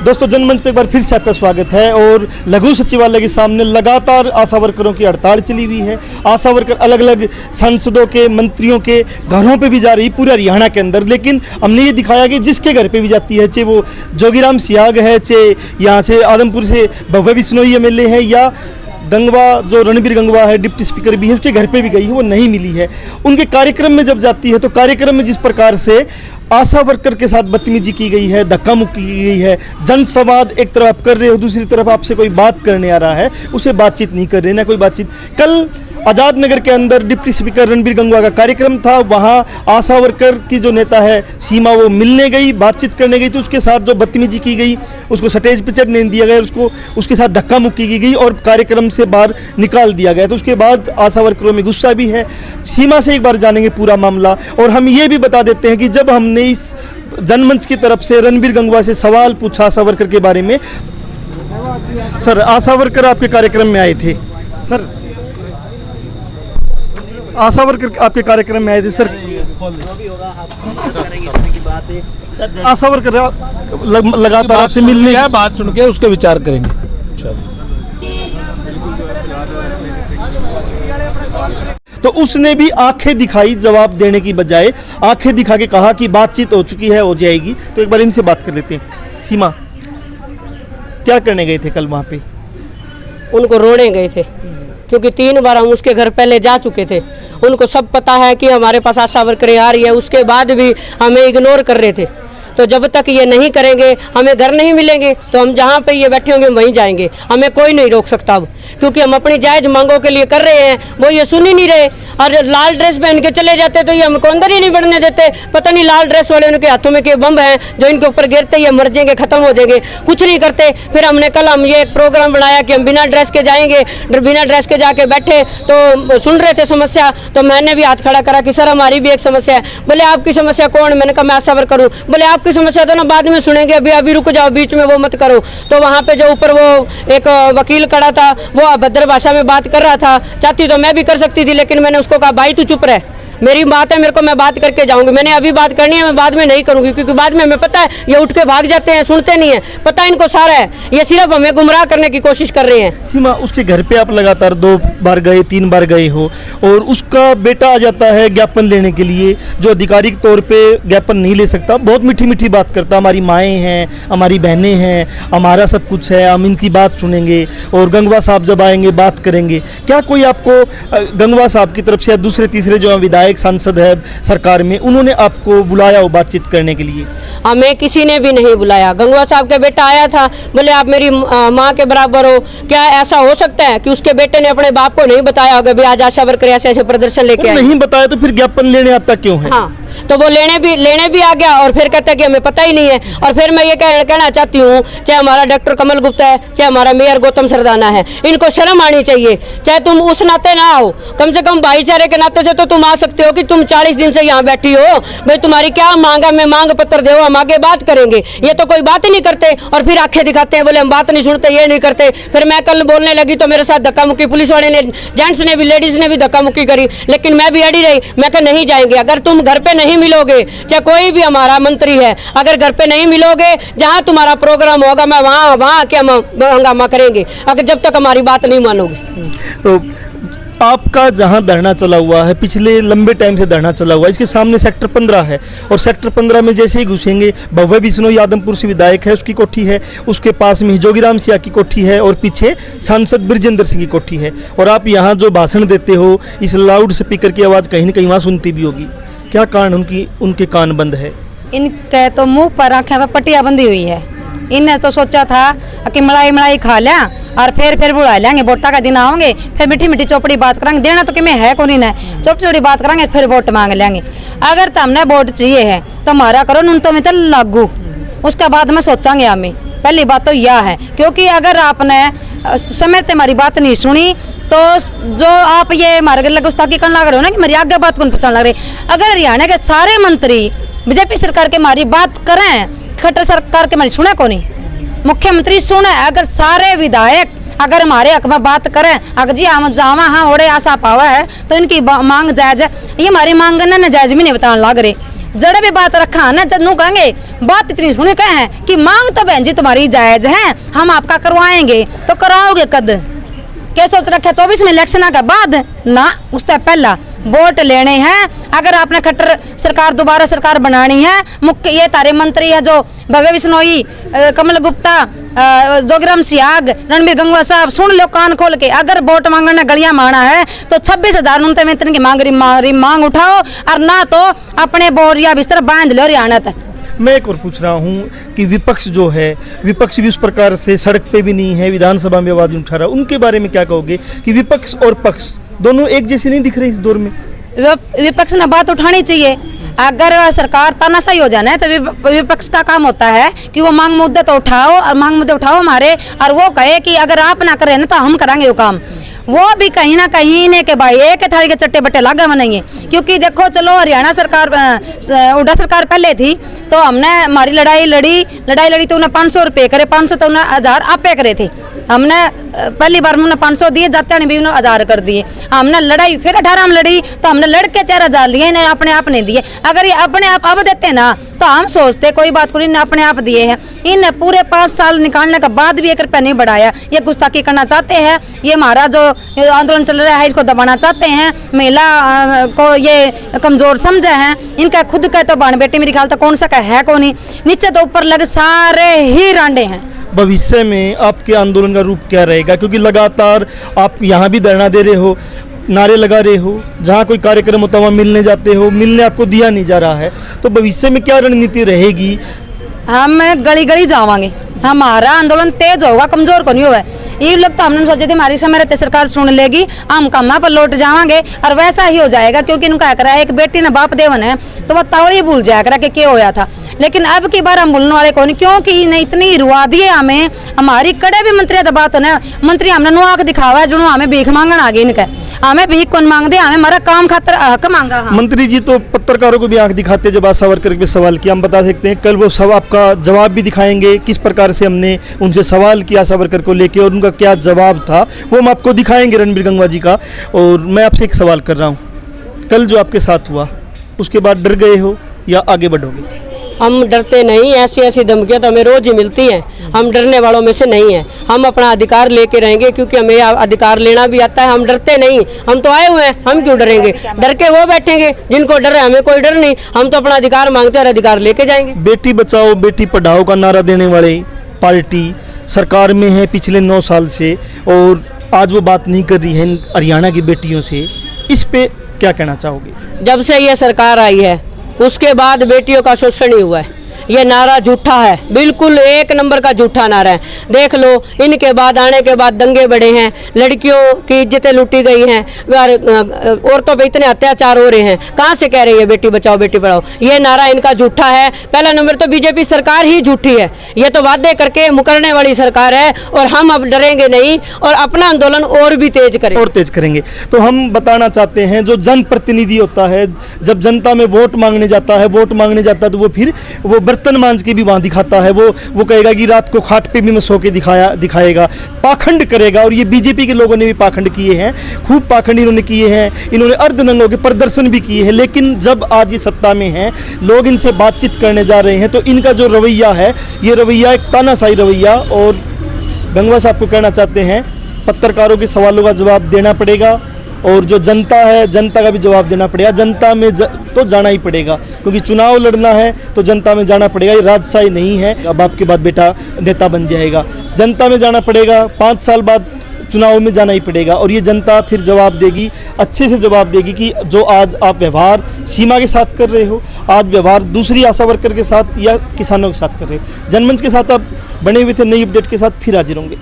दोस्तों जनमंच पे एक बार फिर से आपका स्वागत है। और लघु सचिवालय के सामने लगातार आशा वर्करों की हड़ताल चली हुई है। आशा वर्कर अलग अलग सांसदों के, मंत्रियों के घरों पे भी जा रही पूरे हरियाणा के अंदर, लेकिन हमने ये दिखाया कि जिसके घर पे भी जाती है, चाहे वो जोगीराम सियाग है, चाहे यहाँ से आदमपुर से भव्य बिश्नोई एमएलए है, या गंगवा जो रणबीर गंगवा है डिप्टी स्पीकर भी है, उसके घर पे भी गई है, वो नहीं मिली है। उनके कार्यक्रम में जब जाती है तो कार्यक्रम में जिस प्रकार से आशा वर्कर के साथ बदतमीजी की गई है, धक्का मुक्की की गई है, जनसंवाद एक तरफ आप कर रहे हो, दूसरी तरफ आपसे कोई बात करने आ रहा है, उसे बातचीत नहीं कर रहे, ना कोई बातचीत। कल आज़ाद नगर के अंदर डिप्टी स्पीकर रणबीर गंगवा का कार्यक्रम था, वहाँ आशा वर्कर की जो नेता है सीमा, वो मिलने गई, बातचीत करने गई, तो उसके साथ जो बदतमीजी की गई, उसको स्टेज पर चढ़ने नहीं दिया गया, उसको उसके साथ धक्का मुक्की की गई और कार्यक्रम से बाहर निकाल दिया गया। तो उसके बाद आशा वर्करों में गुस्सा भी है। सीमा से एक बार जानेंगे पूरा मामला। और हम ये भी बता देते हैं कि जब हमने इस जनमंच की तरफ से रणबीर गंगवा से सवाल पूछा आशा वर्कर के बारे में, सर आशा वर्कर आपके कार्यक्रम में आए थे, सर आशा वर्कर आपके कार्यक्रम में आए थे, सर आशा वर्कर लगातार आपसे मिलने क्या बात सुन के उसके विचार करेंगे। तो उसने भी आंखें दिखाई, जवाब देने की बजाय आंखें दिखा के कहा कि बातचीत हो चुकी है, हो जाएगी। तो एक बार इनसे बात कर लेते हैं। सीमा, क्या करने गए थे कल वहां पे? उनको रोने गए थे, क्योंकि 3 बार हम उसके घर पहले जा चुके थे। उनको सब पता है कि हमारे पास आशा वर्करें आ रही है, उसके बाद भी हमें इग्नोर कर रहे थे। तो जब तक ये नहीं करेंगे, हमें घर नहीं मिलेंगे, तो हम जहाँ पे ये बैठे होंगे वहीं जाएंगे। हमें कोई नहीं रोक सकता अब, क्योंकि हम अपनी जायज़ मांगों के लिए कर रहे हैं, वो ये सुन ही नहीं रहे। और लाल ड्रेस पहन के चले जाते तो ये हमको अंदर ही नहीं बढ़ने देते। पता नहीं लाल ड्रेस वाले उनके हाथों में के बम हैं जो इनके ऊपर गिरते ही मर जाएंगे, खत्म हो जाएंगे, कुछ नहीं करते। फिर हमने कल हम ये एक प्रोग्राम बनाया कि हम बिना ड्रेस के जाएंगे। बिना ड्रेस के जाके बैठे तो सुन रहे थे समस्या, तो मैंने भी हाथ खड़ा करा कि सर हमारी भी एक समस्या है। बोले आपकी समस्या कौन? मैंने कहा मैं आशा वर्कर हूँ। बोले आपकी समस्या तो ना बाद में सुनेंगे, अभी अभी रुक जाओ, बीच में वो मत करो। तो वहाँ पे जो ऊपर वो एक वकील खड़ा था, वो अभद्र भाषा में बात कर रहा था। चाहती तो मैं भी कर सकती थी, लेकिन मैंने उसको कहा भाई तू चुप रह, मेरी बात है, मेरे को, मैं बात करके जाऊंगी। मैंने अभी बात करनी है, मैं बाद में नहीं करूंगी, क्योंकि बाद में हमें पता है ये उठ के भाग जाते हैं, सुनते नहीं है। पता है इनको सारा है, ये सिर्फ हमें गुमराह करने की कोशिश कर रहे हैं। सीमा, उसके घर पे आप लगातार 2 बार गए, 3 बार गए हो, और उसका बेटा आ जाता है ज्ञापन लेने के लिए, जो आधिकारिक तौर पे ज्ञापन नहीं ले सकता, बहुत मीठी मीठी बात करता, हमारी माएँ हैं, हमारी बहनें हैं, हमारा सब कुछ है, हम इनकी बात सुनेंगे, और गंगवा साहब जब आएंगे बात करेंगे। क्या कोई आपको गंगवा साहब की तरफ से या दूसरे तीसरे जो विधायक सांसद है सरकार में, उन्होंने आपको बुलाया हो बातचीत करने के लिए? हमें किसी ने भी नहीं बुलाया। गंगवा साहब का बेटा आया था, बोले आप मेरी माँ के बराबर हो। क्या ऐसा हो सकता है कि उसके बेटे ने अपने बाप को नहीं बताया होगा भी आज आशा वर्कर ऐसे ऐसे प्रदर्शन लेके आए? नहीं बताया तो फिर ज्ञापन लेने आता क्यों है? हाँ, तो वो लेने भी आ गया, और फिर कहता है कि हमें पता ही नहीं है। और फिर मैं ये कहना चाहती हूँ, चाहे हमारा डॉक्टर कमल गुप्ता है, चाहे हमारा मेयर गौतम सरदाना है, इनको शर्म आनी चाहिए। चाहे तुम उस नाते ना आओ, कम से कम भाईचारे के नाते से तो तुम आ सकते हो कि तुम 40 दिन से यहाँ बैठी हो, भाई तुम्हारी क्या मांग है, मैं मांग पत्र दो, हम आगे बात करेंगे। ये तो कोई बात ही नहीं करते, और फिर आंखें दिखाते हैं, बोले हम बात नहीं सुनते, ये नहीं करते। फिर मैं कल बोलने लगी तो मेरे साथ धक्का मुक्की, पुलिस वाले ने, जेंट्स ने भी, लेडीज ने भी धक्का मुक्की करी, लेकिन मैं भी अड़ी रही। मैं कहा नहीं जाएंगे, अगर तुम घर पे नहीं मिलोगे, चाहे कोई भी हमारा मंत्री है, अगर घर पे नहीं मिलोगे, जहां तुम्हारा प्रोग्राम होगा मैं वहां के हम हंगामा करेंगे, अगर जब तक हमारी बात नहीं मानोगे। तो आपका जहां धरना चला हुआ है, पिछले लंबे टाइम से धरना चला हुआ है, इसके सामने सेक्टर 15 है, और सेक्टर 15 में जैसे ही घुसेंगे, भव्य बिश्नोई आदमपुर से विधायक है, उसकी कोठी है, उसके पास में जोगीराम सियाग की कोठी है, और पीछे सांसद बृजेंद्र सिंह की कोठी है। और आप यहाँ जो भाषण देते हो, इस लाउड स्पीकर की आवाज़ कहीं ना कहीं वहाँ सुनती भी होगी। क्या कारण उनके कान बंद है? इनके तो मुंह पर आंखें पर पट्टियां बंधी हुई है। इनने तो सोचा था कि मलाई खा लिया और फिर बुला लेंगे, वोटा का दिन आओगे, फिर मीठी मीठी चौपड़ी बात करेंगे। देना तो कि मैं है कौन ना, छोटी छोटी बात करेंगे, फिर वोट मांग लेंगे। अगर तुमने वोट चाहिए है तो हमारा करो, नुन तो में तो लागू, उसके बाद में सोचांगे हमें। पहली बात तो यह है, क्योंकि अगर आपने समय से हमारी बात नहीं सुनी तो जो आप ये हमारे लगे गुस्ताखी करने लग रहे हो ना कि मेरी आगे बात कौन पहचान लग रही। अगर हरियाणा के सारे मंत्री बीजेपी सरकार के हमारी बात करें, खट्टर सरकार के हमारी सुने को नहीं, मुख्यमंत्री सुने, अगर सारे विधायक अगर हमारे हक में बात करें, अगर जी हम जावा हाँ ओड़े आशा पावा है तो इनकी मांग जायज है। ये हमारी मांग ना जायज भी नहीं बताने लग रहे। जड़े भी बात रखा ना जब नू कहेंगे बात इतनी सुने कहे हैं कि मांग तो बहन जी तुम्हारी जायज है, हम आपका करवाएंगे, तो कराओगे कद? क्या सोच रखा 24 में इलेक्शन का बाद ना, उससे पहला वोट लेने हैं। अगर आपने खट्टर सरकार दोबारा सरकार बनानी है, मुख्य ये तारे मंत्री है जो भव्य बिश्नोई, कमल गुप्ता, जोगराम सियाग, रणबीर गंगवा साहब, सुन लो कान खोल के। अगर वोट मांगने गलियां मांगना है तो 26,000 न्यूनतम वेतन की मांग उठाओ, और ना तो अपने बोरिया बिस्तर बांध लो हरियाणा तक। मैं एक और पूछ रहा हूँ कि विपक्ष जो है, विपक्ष भी उस प्रकार से सड़क पे भी नहीं है, विधानसभा में आवाज नहीं उठा रहा, उनके बारे में क्या कहोगे कि विपक्ष और पक्ष दोनों एक जैसे नहीं दिख रहे इस दौर में? विपक्ष ने बात उठानी चाहिए। अगर सरकार तानाशाही हो जाना है तो विपक्ष का काम होता है कि वो मांग मुद्दे तो उठाओ, और मांग मुद्दे उठाओ हमारे, और वो कहे कि अगर आप ना करें ना तो हम कराएंगे वो काम। वो भी कहीं ना कहीं ने के भाई एक थाली के चट्टे बट्टे लागा बनाएंगे। क्योंकि देखो चलो हरियाणा सरकार, हुड्डा सरकार पहले थी तो हमने हमारी लड़ाई लड़ी तो उन्हें 500 रुपये करे, 500 तो उन्हें 1000 आपे करे थे। हमने पहली बार उन्हें 500 दिए, जाते भी उन्हें 1000 कर दिए। हमने लड़ाई फिर 18 में लड़ी तो हमने लड़के 4000 लिए, इन्हें अपने आप नहीं दिए। अगर ये अपने आप अब देते ना तो हम सोचते कोई बात करी, इन्हें अपने आप दिए हैं। इन पूरे 5 साल निकालने के बाद भी 1 रुपया नहीं बढ़ाया। ये गुस्ताखी करना चाहते हैं, ये हमारा जो आंदोलन चल रहा है इसको दबाना चाहते हैं, महिला को ये कमजोर समझे हैं। इनका खुद का तो बहन बेटी मेरी ख्याल तो कौन सा का है कौन नहीं, नीचे तो ऊपर लग सारे ही रांडे हैं। भविष्य में आपके आंदोलन का रूप क्या रहेगा? क्योंकि लगातार आप यहाँ भी धरना दे रहे हो, नारे लगा रहे हो, जहाँ कोई कार्यक्रम होता है वहाँ मिलने जाते हो, मिलने आपको दिया नहीं जा रहा है, तो भविष्य में क्या रणनीति रहेगी? हम गली गली जावांगे, हमारा आंदोलन तेज होगा, कमजोर को नहीं होगा। ये लोग तो हमने सोचे थे हमारी समय रहते सरकार सुन लेगी, हम कमा पर लौट जावांगे, और वैसा ही हो जाएगा। क्योंकि इनका कह रहा है एक बेटी ने बाप देवन है तो वह तावड़ी भूल जाया करा कि क्या होया था। लेकिन अब की बार हम भूलने वाले कौन, क्योंकि इन्हें इतनी रुआ दिए हमें। हमारी कड़े भी मंत्री तो बात है, मंत्री हमने नुआख दिखावा है जो हमें भीख मांगन आ गए। इनका हमें भीख कौन मांग दे, हमें हमारा काम खातर हक मांगा। हाँ। मंत्री जी तो पत्रकारों को भी आंख दिखाते जब आशा वर्कर पे सवाल किया, हम बता सकते हैं कल वो सब आपका जवाब भी दिखाएंगे, किस प्रकार से हमने उनसे सवाल किया आशा वर्कर को लेके और उनका क्या जवाब था वो हम आपको दिखाएंगे रणबीर गंगवा जी का। और मैं आपसे एक सवाल कर रहा हूँ, कल जो आपके साथ हुआ उसके बाद डर गए हो या आगे बढ़ोगे? हम डरते नहीं, ऐसी ऐसी धमकियां तो हमें रोज ही मिलती हैं, हम डरने वालों में से नहीं हैं। हम अपना अधिकार लेके रहेंगे क्योंकि हमें अधिकार लेना भी आता है। हम डरते नहीं, हम तो आए हुए हैं, हम क्यों डरेंगे? डर के वो बैठेंगे जिनको डर है, हमें कोई डर नहीं। हम तो अपना अधिकार मांगते हैं और अधिकार लेके जाएंगे। बेटी बचाओ बेटी पढ़ाओ का नारा देने वाले पार्टी सरकार में है पिछले 9 साल से, और आज वो बात नहीं कर रही है हरियाणा की बेटियों से, इस पे क्या कहना चाहोगे? जब से ये सरकार आई है उसके बाद बेटियों का शोषण ही हुआ है। ये नारा झूठा है, बिल्कुल 1 नंबर का झूठा नारा है। देख लो, इनके बाद आने के बाद दंगे बढ़े हैं, लड़कियों की इज्जतें लूटी गई हैं, औरतों पे इतने अत्याचार हो रहे हैं। कहाँ से कह रही है बेटी बचाओ बेटी पढ़ाओ? ये नारा इनका झूठा है। पहला नंबर तो बीजेपी सरकार ही झूठी है, ये तो वादे करके मुकरने वाली सरकार है। और हम अब डरेंगे नहीं और अपना आंदोलन और भी तेज करेंगे। तो हम बताना चाहते हैं जो जनप्रतिनिधि होता है, जब जनता में वोट मांगने जाता है तो वो फिर वो बर्तन मांज के भी वहाँ दिखाता है। वो कहेगा कि रात को खाट पे भी मैं सो के दिखाएगा, पाखंड करेगा। और ये बीजेपी के लोगों ने भी पाखंड किए हैं, खूब पाखंड इन्होंने किए हैं, इन्होंने अर्धनंगों के प्रदर्शन भी किए हैं। लेकिन जब आज ये सत्ता में हैं, लोग इनसे बातचीत करने जा रहे हैं, तो इनका जो रवैया है ये रवैया एक तानाशाही रवैया। और गंगवा साहब को कहना चाहते हैं पत्रकारों के सवालों का जवाब देना पड़ेगा, और जो जनता है जनता का भी जवाब देना पड़ेगा। जनता में तो जाना ही पड़ेगा, क्योंकि चुनाव लड़ना है तो जनता में जाना पड़ेगा। ये राजशाही नहीं है अब आपके बाद बेटा नेता बन जाएगा, जनता में जाना पड़ेगा। 5 साल बाद चुनाव में जाना ही पड़ेगा, और ये जनता फिर जवाब देगी, अच्छे से जवाब देगी कि जो आज आप व्यवहार सीमा के साथ कर रहे हो, आज व्यवहार दूसरी आशा वर्कर के साथ या किसानों के साथ कर रहे हो। जनमंच के साथ आप बने हुए थे, नई अपडेट के साथ फिर हाजिर होंगे।